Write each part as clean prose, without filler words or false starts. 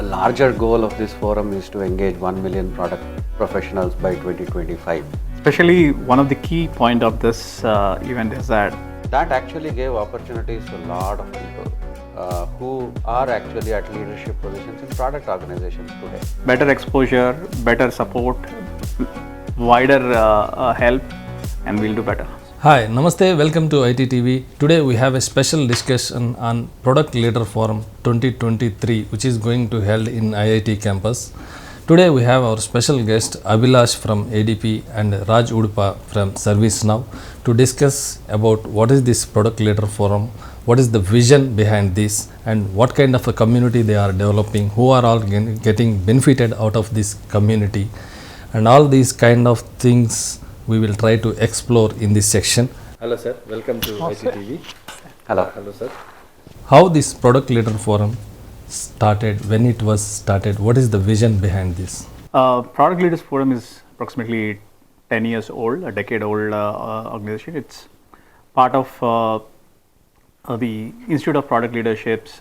larger goal of this forum is to engage 1 million product professionals by 2025. Especially one of the key point of this event is that actually gave opportunities to a lot of people who are actually at leadership positions in product organizations today. better exposure, better support, wider help, and we'll do better. Hi, Namaste, welcome to ITTV. Today we have a special discussion on Product Leader Forum 2023 which is going to held in IIT campus. Today we have our special guest Abhilash from ADP and Raj Udupa from ServiceNow to discuss about what is this Product Leader Forum, what is the vision behind this, and what kind of a community they are developing, who are all getting benefited out of this community, and all these kind of things we will try to explore in this section. Hello sir, welcome to ITTV. Hello sir. How this Product Leader Forum started, when it was started, what is the vision behind this? Product Leaders Forum is approximately 10 years old, a decade old organization. It's part of the Institute of Product Leadership's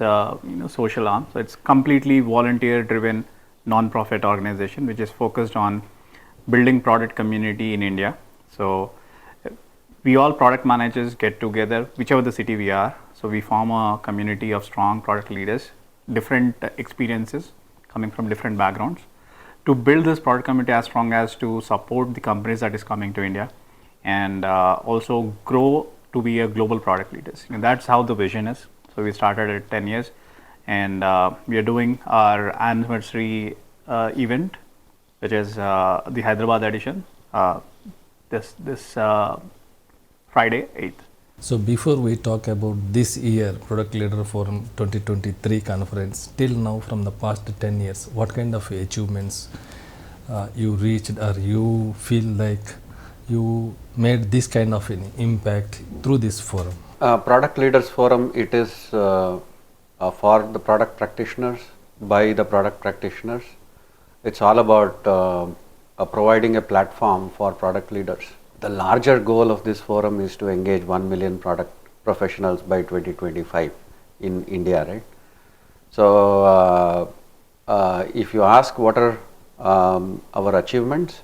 social arm. So it's completely volunteer-driven non-profit organization which is focused on building product community in India. So we all product managers get together, whichever the city we are. So we form a community of strong product leaders, different experiences coming from different backgrounds, to build this product community as strong as to support the companies that is coming to India and also grow to be a global product leaders. And that's how the vision is. So we started at 10 years and we are doing our anniversary event, which is the Hyderabad edition, this Friday 8th. So before we talk about this year Product Leader Forum 2023 conference, till now from the past 10 years, what kind of achievements you reached, or you feel like you made this kind of an impact through this forum? Product Leaders Forum, it is for the product practitioners, by the product practitioners. It's all about providing a platform for product leaders. The larger goal of this forum is to engage 1 million product professionals by 2025 in India, right? So if you ask what are our achievements,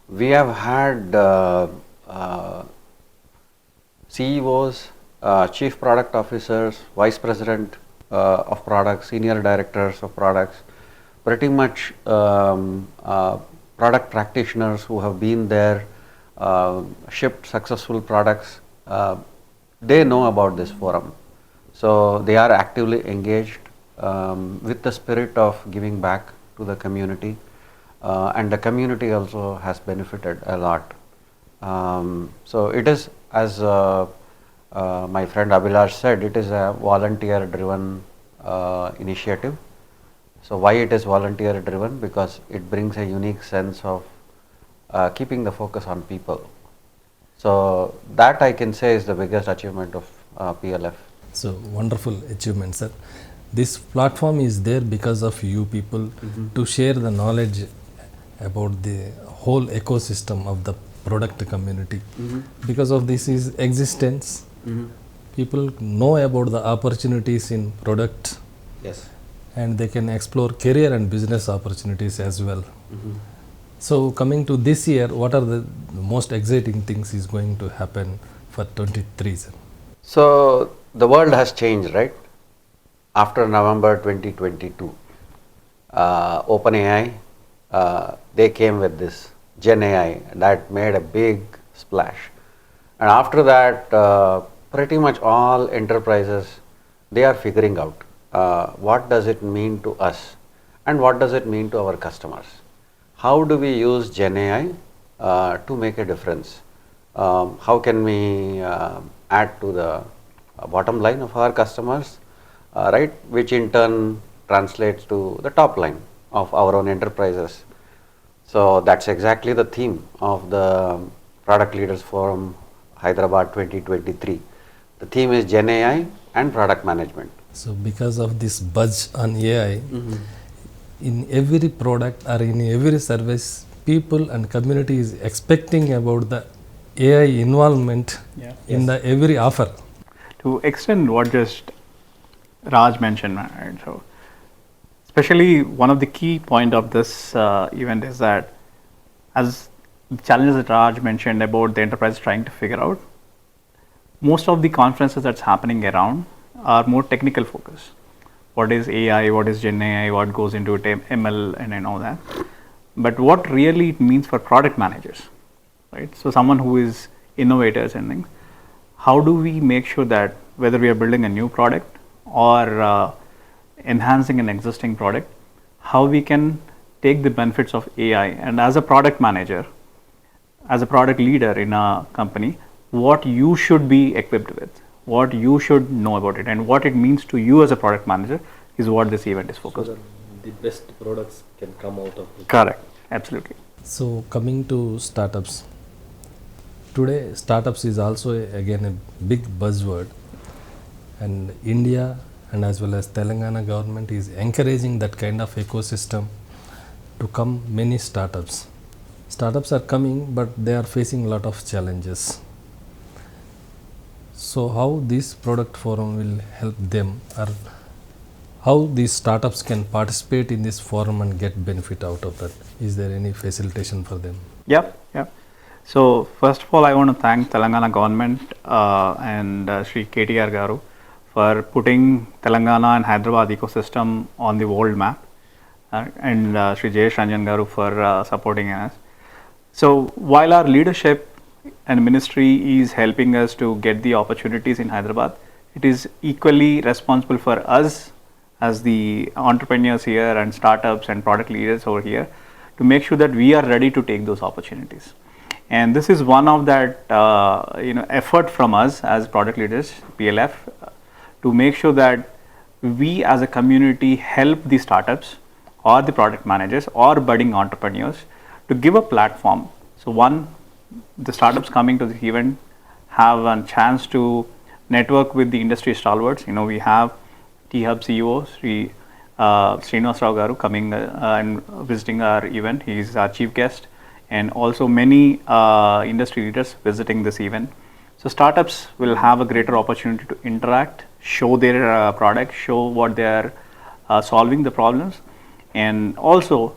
we have had CEOs, chief product officers, vice president of products, senior directors of products, pretty much product practitioners who have been there, shipped successful products, they know about this forum. So they are actively engaged with the spirit of giving back to the community, and the community also has benefited a lot. So it is, as my friend Abhilash said, it is a volunteer driven initiative. So why it is volunteer driven? Because it brings a unique sense of keeping the focus on people. So that I can say is the biggest achievement of PLF. So wonderful achievement, sir. This platform is there because of you people to share the knowledge about the whole ecosystem of the product community. Because of this is existence, people know about the opportunities in product. Yes. And they can explore career and business opportunities as well. So coming to this year, what are the most exciting things is going to happen for 23, sir? So the world has changed, right? After November 2022, OpenAI, they came with this Gen AI that made a big splash. And after that, pretty much all enterprises, they are figuring out what does it mean to us and what does it mean to our customers. How do we use Gen AI to make a difference? How can we add to the bottom line of our customers, right? Which in turn translates to the top line of our own enterprises. So that's exactly the theme of the Product Leaders Forum Hyderabad 2023. The theme is Gen AI and product management. So because of this buzz on AI, in every product or in every service, people and community is expecting about the AI involvement in the every offer. To extend what just Raj mentioned, right? So Especially one of the key point of this event is that, as the challenges that Raj mentioned about the enterprise trying to figure out, most of the conferences that's happening around are more technical focus. What is AI, what is Gen AI, what goes into it, ML and all that. But what really it means for product managers, right? So someone who is innovators and things, how do we make sure that whether we are building a new product or enhancing an existing product, how we can take the benefits of AI, and as a product manager, as a product leader in a company, what you should be equipped with, what you should know about it, and what it means to you as a product manager is what this event is focused on. So that the best products can come out of it. Correct, absolutely. So coming to startups, today startups is also again a big buzzword, and India and as well as Telangana government is encouraging that kind of ecosystem to come many startups. Startups are coming, but they are facing a lot of challenges. So how this product forum will help them, or how these startups can participate in this forum and get benefit out of that? Is there any facilitation for them? Yep. So first of all, I want to thank Telangana government and Sri KTR Garu for putting Telangana and Hyderabad ecosystem on the world map, and Sri Jayesh Ranjan Garu for supporting us. So while our leadership and ministry is helping us to get the opportunities in Hyderabad, it is equally responsible for us as the entrepreneurs here and startups and product leaders over here to make sure that we are ready to take those opportunities. And this is one of that effort from us as product leaders, PLF, to make sure that we as a community help the startups or the product managers or budding entrepreneurs to give a platform. So one, the startups coming to this event have a chance to network with the industry stalwarts. We have T-Hub CEO Sri Srinivas Rao Garu coming and visiting our event. He is our chief guest, and also many industry leaders visiting this event. So startups will have a greater opportunity to interact, show their product, show what they are solving the problems, and also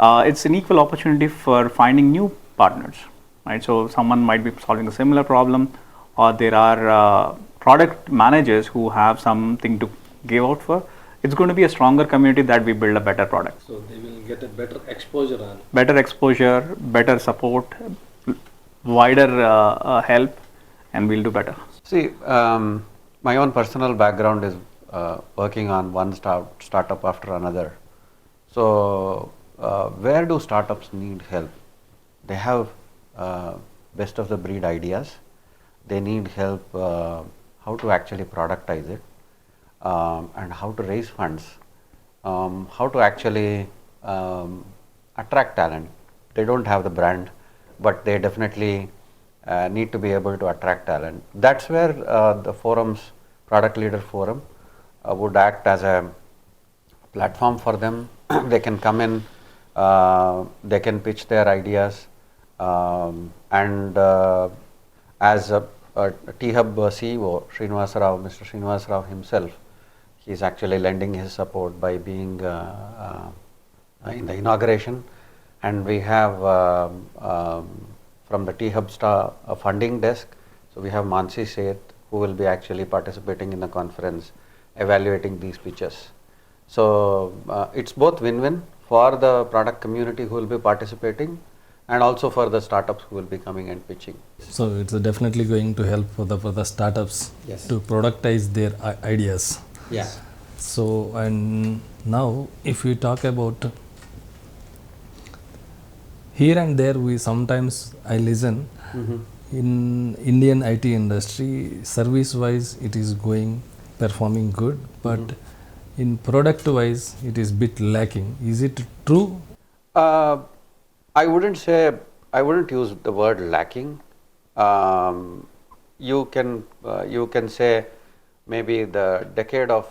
it's an equal opportunity for finding new partners, right? So someone might be solving a similar problem, or there are product managers who have something to give out for. It's going to be a stronger community that we build a better product. So they will get a better exposure on. Better exposure, better support, wider help, and we'll do better. See, my own personal background is working on one startup after another. So, where do startups need help? They have best of the breed ideas. They need help how to actually productize it, and how to raise funds, how to actually attract talent. They don't have the brand, but they definitely need to be able to attract talent. That's where the forums, product leader forum, would act as a platform for them. They can come in, they can pitch their ideas, and as a T-Hub CEO, Mr. Srinivas Rao himself, he is actually lending his support by being in the inauguration, and we have from the T-Hub funding desk, so we have Mansi Seth, who will be actually participating in the conference, evaluating these pitches. So it's both win-win for the product community who will be participating, and also for the startups who will be coming and pitching. So it's definitely going to help for the startups Yes. to productize their ideas. Yeah. So, and now if we talk about here and there, we sometimes I listen in Indian IT industry, service wise it is performing good, but in product wise it is bit lacking. Is it true? I wouldn't use the word lacking. You can say maybe the decade of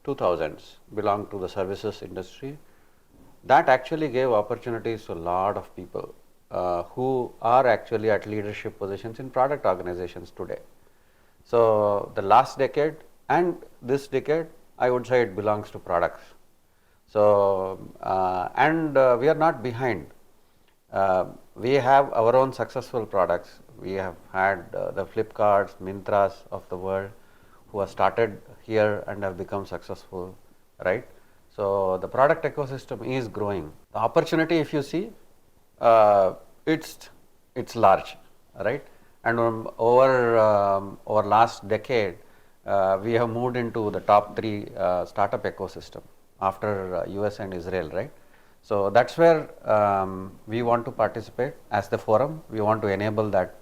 2000s belonged to the services industry. That actually gave opportunities to a lot of people who are actually at leadership positions in product organizations today. So the last decade and this decade, I would say it belongs to products. So, we are not behind. We have our own successful products. We have had the Flipkarts, Mintras of the world who have started here and have become successful, right? So, the product ecosystem is growing. The opportunity, if you see, uh, it's large, right? And over last decade, we have moved into the top three startup ecosystem after US and Israel, right? So that's where we want to participate as the forum. We want to enable that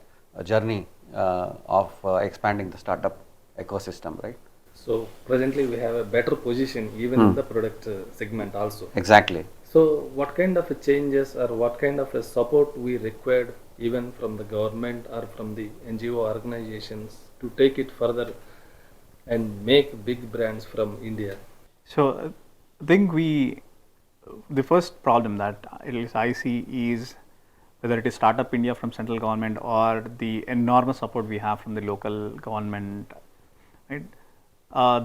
journey of expanding the startup ecosystem, right? So presently we have a better position even in the product segment also. Exactly. So what kind of a changes or what kind of a support we required even from the government or from the NGO organizations to take it further and make big brands from India? So I think the first problem that at least I see is whether it is Startup India from central government or the enormous support we have from the local government, right?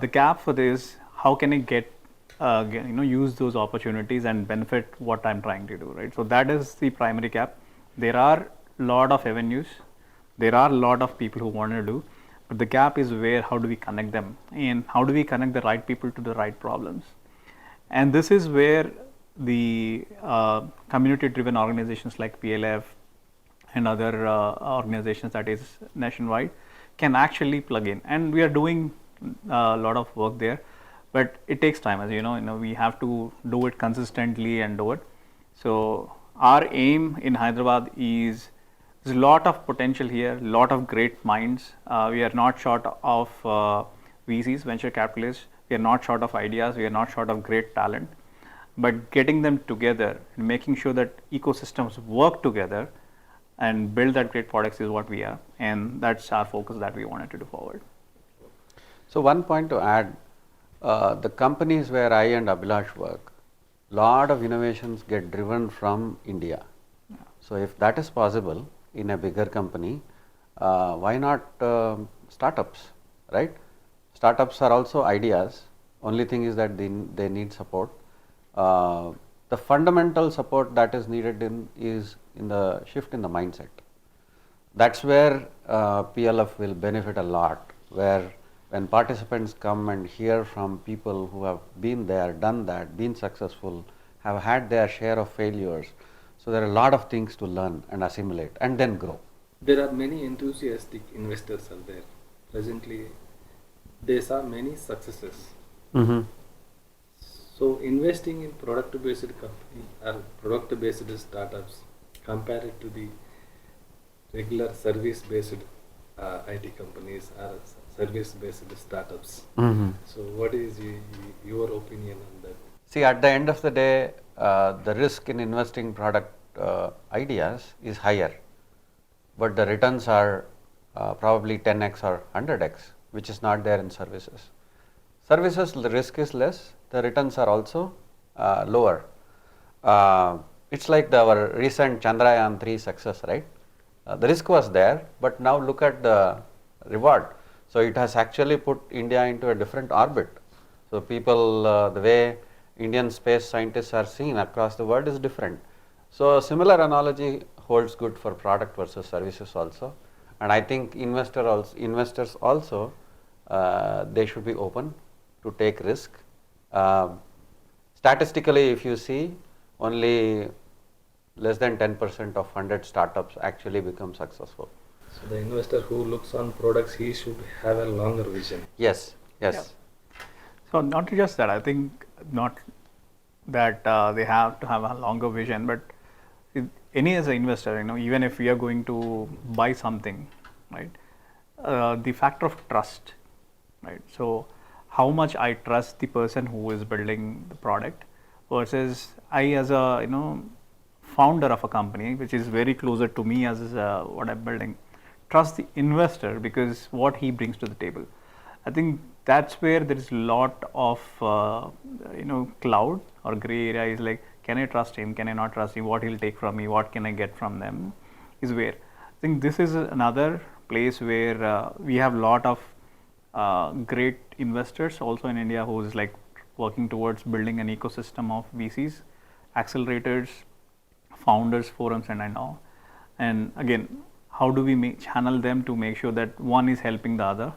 The gap for this, how can I use those opportunities and benefit what I'm trying to do, right? So that is the primary gap. There are lot of avenues, there are a lot of people who want to do, but the gap is where how do we connect them and how do we connect the right people to the right problems. And this is where the community driven organizations like PLF and other organizations that is nationwide can actually plug in, and we are doing a lot of work there, but it takes time, as you know we have to do it consistently and do it. So our aim in Hyderabad is there's a lot of potential here, lot of great minds. We are not short of VCs, venture capitalists. We are not short of ideas. We are not short of great talent. But getting them together and making sure that ecosystems work together and build that great products is what we are, and that's our focus that we wanted to do forward. So one point to add, the companies where I and Abhilash work, lot of innovations get driven from India. Yeah. So if that is possible in a bigger company, why not startups, right? Startups are also ideas. Only thing is that they need support. The fundamental support that is needed is in the shift in the mindset. That's where PLF will benefit a lot, where when participants come and hear from people who have been there, done that, been successful, have had their share of failures, so there are a lot of things to learn and assimilate and then grow. There are many enthusiastic investors out there. Presently, there are many successes. Mm-hmm. So investing in product-based company or product-based startups compared to the regular service-based IT companies or service-based startups. Mm-hmm. So what is your opinion on that? See, at the end of the day, the risk in investing product ideas is higher, but the returns are probably 10x or 100x, which is not there in services. Services, the risk is less, the returns are also lower. It's like our recent Chandrayaan 3 success, right? The risk was there, but now look at the reward. So it has actually put India into a different orbit. So people, the way Indian space scientists are seen across the world is different. So a similar analogy holds good for product versus services also. And I think investors also, they should be open to take risk. Statistically, if you see, only less than 10% of funded startups actually become successful. So the investor who looks on products, he should have a longer vision. Yes, yes. Yeah. So not just that, I think not that they have to have a longer vision, but any as an investor, even if we are going to buy something, right, the factor of trust, right? So how much I trust the person who is building the product versus I as a founder of a company which is very closer to me as what I'm building, trust the investor because what he brings to the table. I think that's where there is a lot of cloud or gray area is like, can I trust him, can I not trust him, what he'll take from me, what can I get from them, is where I think this is another place where we have a lot of great investors also in India who working towards building an ecosystem of VCs, accelerators, founders, forums, and all. And again, how do we channel them to make sure that one is helping the other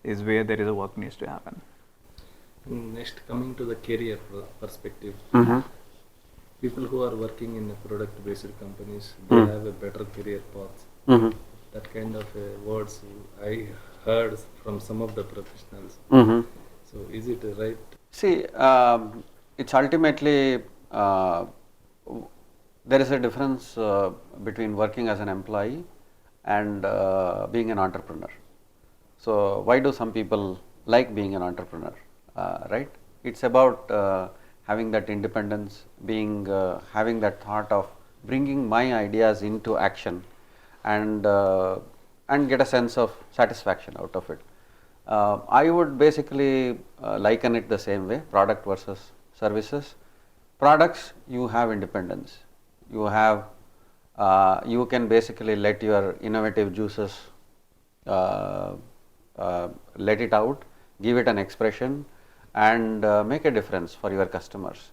is where there is a work needs to happen. Next, coming to the career perspective, people who are working in product-based companies, they have a better career path. That kind of words I heard from some of the professionals. So, is it right? See, it's ultimately there is a difference between working as an employee and being an entrepreneur. So, why do some people like being an entrepreneur? Right? It's about having that independence, being having that thought of bringing my ideas into action, and get a sense of satisfaction out of it. I would basically liken it the same way: product versus services. Products, you have independence. You have you can basically let your innovative juices let it out, give it an expression, and make a difference for your customers.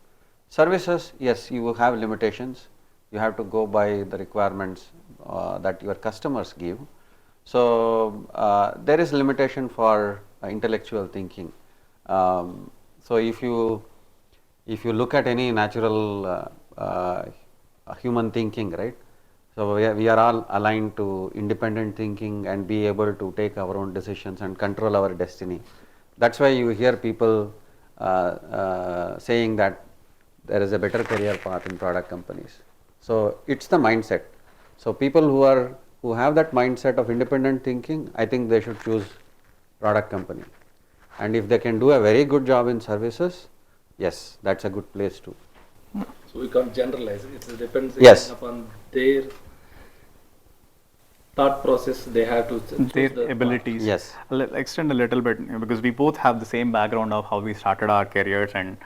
Services, yes, you have limitations. You have to go by the requirements that your customers give. So there is limitation for intellectual thinking. So if you look at any natural human thinking, right? So we are all aligned to independent thinking and be able to take our own decisions and control our destiny. That's why you hear people saying that there is a better career path in product companies. So it's the mindset. So people who have that mindset of independent thinking, I think they should choose product company. And if they can do a very good job in services, yes, that's a good place too. So we can't generalize. It depends upon their thought process. They have to their abilities. Yes. I'll extend a little bit, because we both have the same background of how we started our careers and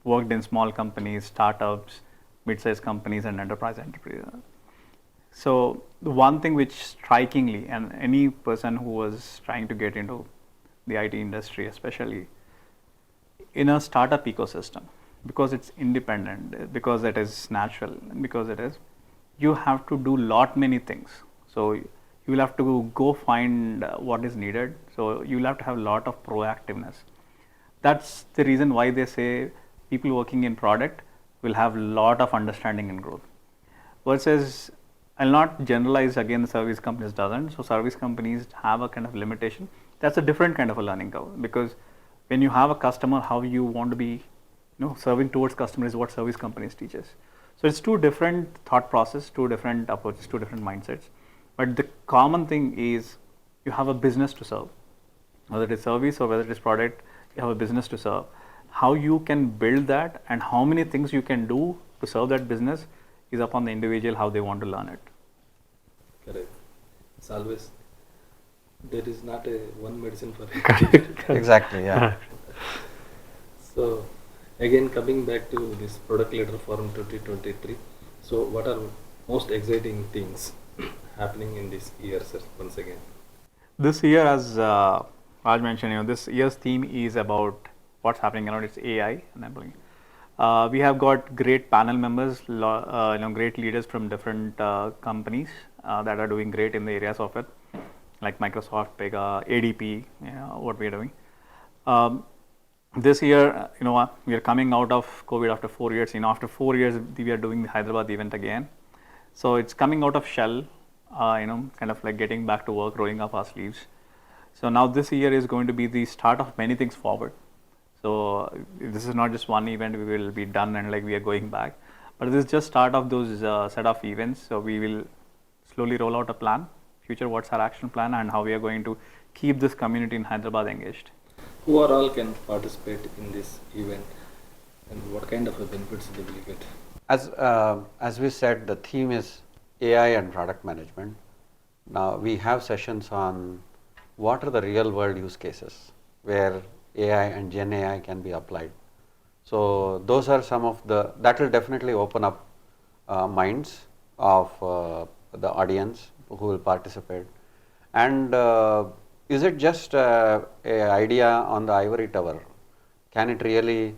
worked in small companies, startups, mid-sized companies, and enterprise. So the one thing which strikingly, and any person who was trying to get into the IT industry, especially in a startup ecosystem, because it's independent, because it is natural, because you have to do many things. So you will have to go find what is needed. So you will have to have a lot of proactiveness. That's the reason why they say people working in product will have a lot of understanding and growth. Versus, I'll not generalize again, the service companies doesn't. So service companies have a kind of limitation. That's a different kind of a learning curve, because when you have a customer, how you want to be serving towards customers is what service companies teaches. So it's two different thought process, two different approaches, two different mindsets. But the common thing is you have a business to serve. Whether it is service or whether it is product, you have a business to serve. How you can build that and how many things you can do to serve that business is upon the individual, how they want to learn it. Correct. It's always, there is not a one medicine for it. Exactly, yeah. So again, coming back to this Product Leader Forum 2023, so what are most exciting things happening in this year, sir, once again? This year, as Raj mentioned, this year's theme is about what's happening around its AI enabling. We have got great panel members, great leaders from different companies that are doing great in the areas of it, like Microsoft, Pega, ADP, what we are doing. This year, we are coming out of COVID after 4 years. After 4 years, we are doing the Hyderabad event again. So it's coming out of shell, kind of like getting back to work, rolling up our sleeves. So now this year is going to be the start of many things forward. So this is not just one event, we will be done and like we are going back. But this is just start of those set of events. So we will slowly roll out a plan, future what's our action plan, and how we are going to keep this community in Hyderabad engaged. Who are all can participate in this event and what kind of benefits they will get? As we said, the theme is AI and product management. Now we have sessions on what are the real world use cases where AI and Gen AI can be applied. So those are some of that will definitely open up minds of the audience who will participate. And is it just a idea on the ivory tower? can it really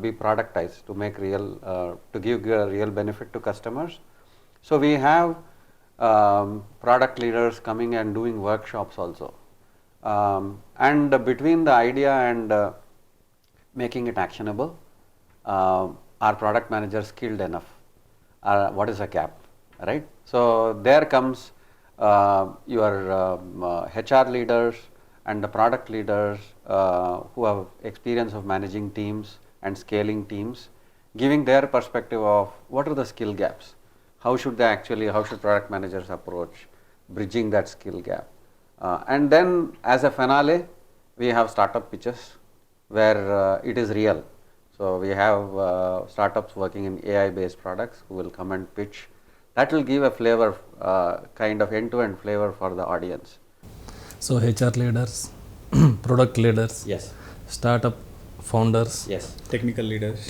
be productized to make to give a real benefit to customers? So we have product leaders coming and doing workshops also. And between the idea and making it actionable, are product managers skilled enough? What is the gap, right? So there comes your HR leaders and the product leaders who have experience of managing teams and scaling teams, giving their perspective of what are the skill gaps, how should product managers approach bridging that skill gap. And then as a finale, we have startup pitches where it is real. So we have startups working in AI based products who will come and pitch. That will give a flavor, kind of end-to-end flavor for the audience. So HR leaders, product leaders, Yes. startup founders, Yes. Technical leaders.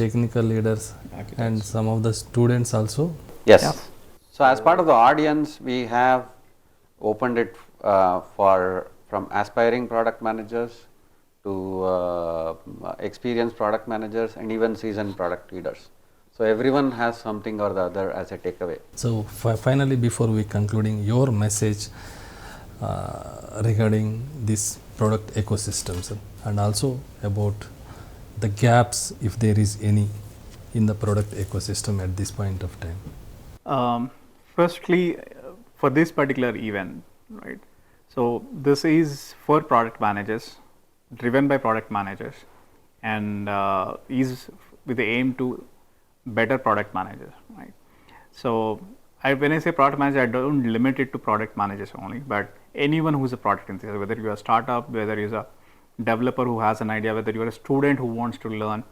Architects. And some of the students also. Yes. Yeah. So as part of the audience, we have opened it from aspiring product managers to experienced product managers and even seasoned product leaders. So everyone has something or the other as a takeaway. So finally, before we concluding, your message regarding this product ecosystems and also about the gaps, if there is any, in the product ecosystem at this point of time. Firstly, for this particular event, right? So this is for product managers, driven by product managers, and is with the aim to better product managers, right? So when I say product manager, I don't limit it to product managers only, but anyone who's a product enthusiast, whether you're a startup, whether you're a developer who has an idea, whether you're a student who wants to learn,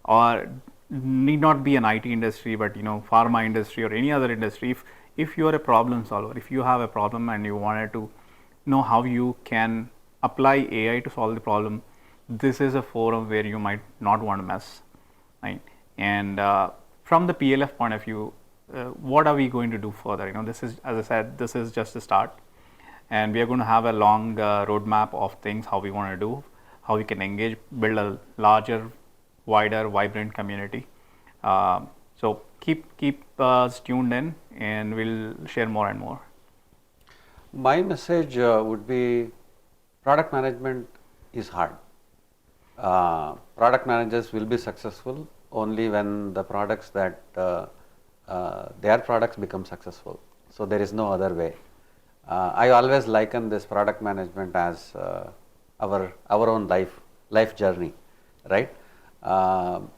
or need not be an IT industry, but pharma industry or any other industry. If you are a problem solver, if you have a problem and you wanted to know how you can apply AI to solve the problem, this is a forum where you might not want to mess, right? And from the PLF point of view, what are we going to do further? This is, as I said, this is just a start, and we are going to have a long roadmap of things how we want to do, how we can engage, build a larger, wider, vibrant community. So keep us tuned in, and we'll share more and more. My message would be product management is hard. Product managers will be successful only when the products their products become successful. So there is no other way. I always liken this product management as our own life journey, right?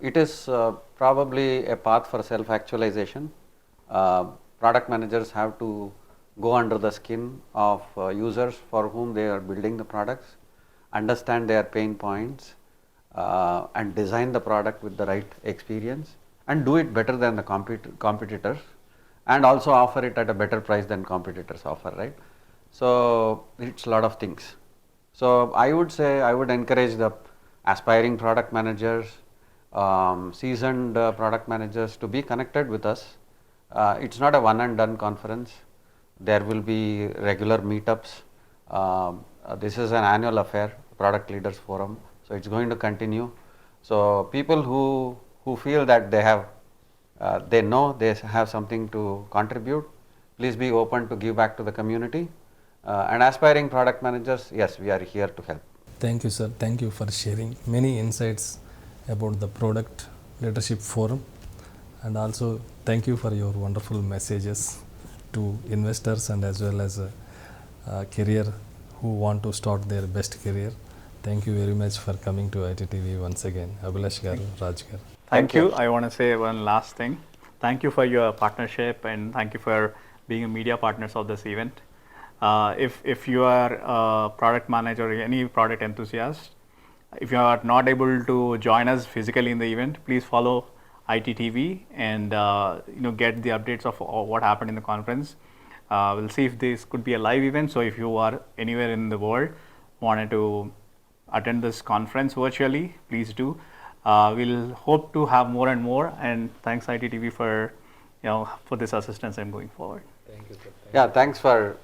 It is probably a path for self-actualization. Product managers have to go under the skin of users for whom they are building the products, understand their pain points, and design the product with the right experience, and do it better than the competitors, and also offer it at a better price than competitors offer, right? So it's a lot of things. So I would say, I would encourage the aspiring product managers, seasoned product managers to be connected with us. It's not a one and done conference. There will be regular meetups. This is an annual affair, Product Leaders Forum. So it's going to continue. So people who feel that they know they have something to contribute, please be open to give back to the community. And aspiring product managers, yes, we are here to help. Thank you, sir. Thank you for sharing many insights about the Product Leadership Forum, and also thank you for your wonderful messages to investors and as well as a career who want to start their best career. Thank you very much for coming to ITTV once again. Abhilash garu, Raj garu. Thank you. I want to say one last thing. Thank you for your partnership, and thank you for being a media partners of this event. If you are a product manager or any product enthusiast, if you are not able to join us physically in the event, please follow ITTV and get the updates of what happened in the conference. We'll see if this could be a live event. So if you are anywhere in the world, wanted to attend this conference virtually, please do. We'll hope to have more and more. And thanks ITTV for this assistance and going forward. Thank you, sir. Thanks for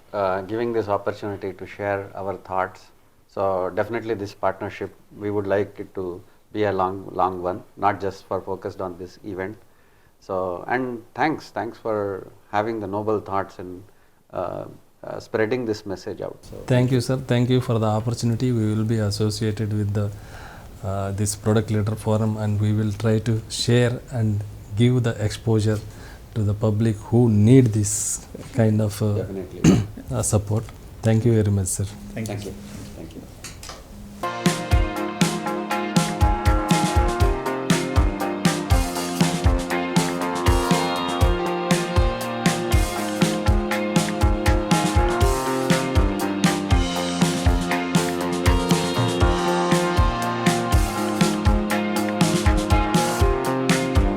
giving this opportunity to share our thoughts. So definitely this partnership, we would like it to be a long one, not just for focused on this event. So, and thanks for having the noble thoughts and spreading this message out. So Thank you, sir. Thank you for the opportunity. We will be associated with the this product leader forum, and we will try to share and give the exposure to the public who need this kind of definitely. support. Thank you very much, sir. Thank you. Thank you.